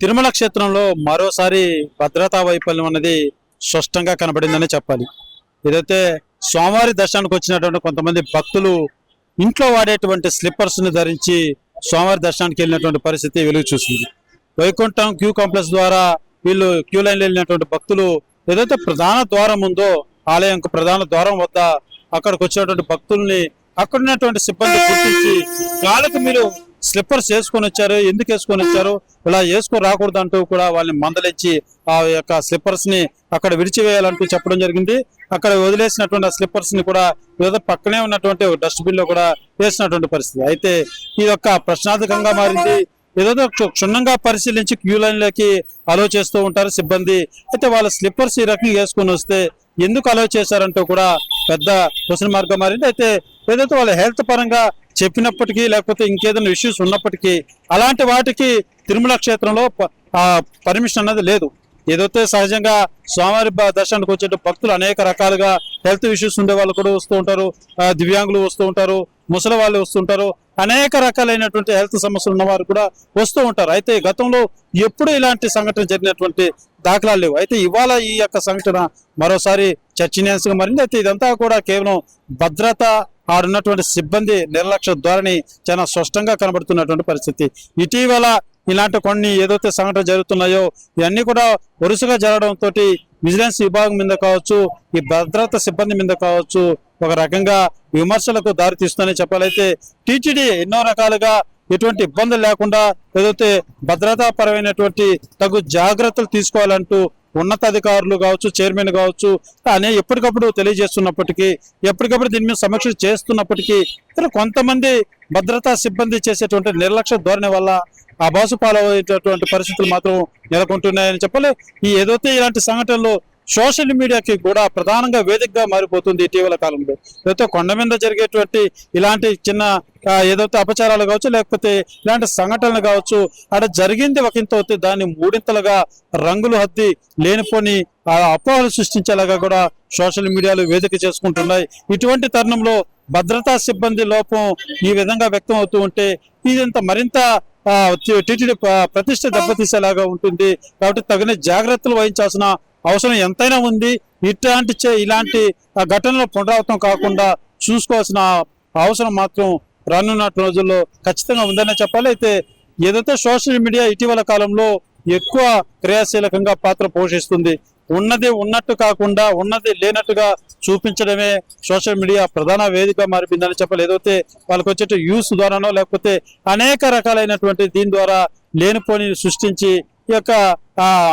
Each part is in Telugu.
తిరుమల క్షేత్రంలో మరోసారి భద్రతా వైఫల్యం అనేది స్పష్టంగా కనబడిందని చెప్పాలి. ఏదైతే స్వామివారి దర్శనానికి వచ్చినటువంటి కొంతమంది భక్తులు ఇంట్లో వాడేటువంటి స్లిప్పర్స్ ని ధరించి స్వామివారి దర్శనానికి వెళ్ళినటువంటి పరిస్థితి వెలుగు చూసింది. వైకుంఠం క్యూ కాంప్లెక్స్ ద్వారా వీళ్ళు క్యూ లైన్ వెళ్ళినటువంటి భక్తులు ఏదైతే ప్రధాన ద్వారం ఉందో ఆలయం ప్రధాన ద్వారం వద్ద అక్కడికి వచ్చినటువంటి భక్తుల్ని అక్కడ ఉన్నటువంటి సిబ్బంది గుర్తించి వాళ్ళకి మీరు స్లిప్పర్స్ వేసుకొని వచ్చారు, ఎందుకు వేసుకొని వచ్చారు, ఇలా వేసుకొని రాకూడదు అంటూ కూడా వాళ్ళని మందలించి ఆ యొక్క స్లిప్పర్స్ ని అక్కడ విడిచివేయాలంటూ చెప్పడం జరిగింది. అక్కడ వదిలేసినటువంటి ఆ స్లిప్పర్స్ ని కూడా ఏదో పక్కనే ఉన్నటువంటి డస్ట్బిన్ లో కూడా వేసినటువంటి పరిస్థితి. అయితే ఇది ఒక ప్రశ్నార్థకంగా మారింది. ఏదో క్షుణ్ణంగా పరిశీలించి క్యూ లైన్ లోకి అలో చేస్తూ ఉంటారు సిబ్బంది. అయితే వాళ్ళ స్లిప్పర్స్ ఈ రకంగా వేసుకొని వస్తే ఎందుకు అలో చేశారంటూ కూడా పెద్ద క్వశ్చన్ మార్క్ గా మారింది. అయితే ఏదైతే వాళ్ళ హెల్త్ పరంగా చెప్పినప్పటికీ లేకపోతే ఇంకేదైనా ఇష్యూస్ ఉన్నప్పటికీ అలాంటి వాటికి తిరుమల క్షేత్రంలో పర్మిషన్ అనేది లేదు. ఏదైతే సహజంగా స్వామివారి దర్శనానికి వచ్చే భక్తులు అనేక రకాలుగా హెల్త్ ఇష్యూస్ ఉండే వాళ్ళు కూడా వస్తూ ఉంటారు, దివ్యాంగులు వస్తూ ఉంటారు, ముసలి వాళ్ళు వస్తుంటారు, అనేక రకాలైనటువంటి హెల్త్ సమస్యలు ఉన్నవారు కూడా వస్తూ ఉంటారు. అయితే గతంలో ఎప్పుడు ఇలాంటి సంఘటన జరిగినటువంటి దాఖలాలు లేవు. అయితే ఇవాళ ఈ యొక్క సంఘటన మరోసారి చర్చనీయాంశంగా మారింది. అయితే ఇదంతా కూడా కేవలం భద్రత ఆడున్నటువంటి సిబ్బంది నిర్లక్ష్య ధోరణి చాలా స్పష్టంగా కనబడుతున్నటువంటి పరిస్థితి. ఇటీవల ఇలాంటి కొన్ని ఏదైతే సంఘటన జరుగుతున్నాయో ఇవన్నీ కూడా వరుసగా జరగడంతో విజిలెన్స్ విభాగం మీద కావచ్చు, ఈ భద్రతా సిబ్బంది మీద కావచ్చు ఒక రకంగా విమర్శలకు దారితీస్తుందని చెప్పాలైతే టీటీడీ ఎన్నో రకాలుగా ఎటువంటి ఇబ్బందులు లేకుండా ఏదైతే భద్రతా పరమైనటువంటి తగు జాగ్రత్తలు తీసుకోవాలంటూ ఉన్నతాధికారులు కావచ్చు, చైర్మన్ కావచ్చు అనే ఎప్పటికప్పుడు తెలియజేస్తున్నప్పటికీ, ఎప్పటికప్పుడు దీని మీద సమీక్ష చేస్తున్నప్పటికీ కొంతమంది భద్రతా సిబ్బంది చేసేటువంటి నిర్లక్ష్య ధోరణి వల్ల అబాసు పాలయ్యేటటువంటి పరిస్థితులు మాత్రం నెలకొంటున్నాయని చెప్పాలి. ఈ ఏదైతే ఇలాంటి సంఘటనలు సోషల్ మీడియాకి కూడా ప్రధానంగా వేదికగా మారిపోతుంది ఇటీవల కాలంలో. ఏదైతే కొండ మీద జరిగేటువంటి ఇలాంటి చిన్న ఏదైతే అపచారాలు కావచ్చు, లేకపోతే ఇలాంటి సంఘటనలు కావచ్చు, అక్కడ జరిగింది ఒకంత అవుతే దాన్ని మూడింతలుగా రంగులు హద్ది లేనిపోని అపోహలు సృష్టించేలాగా కూడా సోషల్ మీడియాలు వేదిక చేసుకుంటున్నాయి. ఇటువంటి తరుణంలో భద్రతా సిబ్బంది లోపం ఈ విధంగా వ్యక్తం అవుతూ ఉంటే ఇదంతా మరింత టీటీడీ ప్రతిష్ట దెబ్బతీసేలాగా ఉంటుంది. కాబట్టి తగిన జాగ్రత్తలు వహించాల్సిన అవసరం ఎంతైనా ఉంది. ఇలాంటి ఘటనలు పునరావృతం కాకుండా చూసుకోవాల్సిన అవసరం మాత్రం రానున్న రోజుల్లో ఖచ్చితంగా ఉందనే చెప్పాలి. అయితే ఏదైతే సోషల్ మీడియా ఇటీవల కాలంలో ఎక్కువ క్రియాశీలకంగా పాత్ర పోషిస్తుంది. ఉన్నది ఉన్నట్టు కాకుండా ఉన్నది లేనట్టుగా చూపించడమే సోషల్ మీడియా ప్రధాన వేదిక మారిపోయిందని చెప్పాలి. ఏదైతే వాళ్ళకి వచ్చే యూస్ ద్వారానో లేకపోతే అనేక రకాలైనటువంటి దీని ద్వారా లేనిపోని సృష్టించి ఈ యొక్క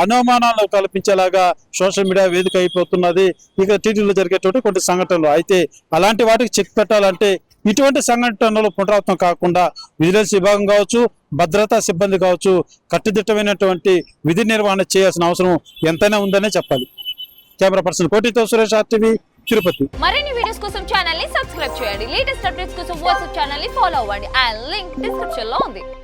అనుమానాలు కల్పించేలాగా సోషల్ మీడియా వేదిక అయిపోతున్నది ఇక టీటీడీలో జరిగేటువంటి కొన్ని సంఘటనలు. అయితే అలాంటి వాటికి చెక్ పెట్టాలంటే ఇటువంటి సంఘటనలు పునరావృతం కాకుండా విజిలెన్స్ విభాగం కావచ్చు, భద్రతా సిబ్బంది కావచ్చు కట్టుదిట్టమైనటువంటి విధి నిర్వహణ చేయాల్సిన అవసరం ఎంతైనా ఉందనే చెప్పాలి. కెమెరా పర్సన్ కోటితో సురేష్, RTV, తిరుపతి. మరిన్ని వీడియోస్ కోసం ఛానల్ ని సబ్స్క్రైబ్ చేయండి. లేటెస్ట్ అప్డేట్స్ కోసం వాట్సాప్ ఛానల్ ని ఫాలో అవ్వండి. ఆ లింక్ డిస్క్రిప్షన్ లో ఉంది.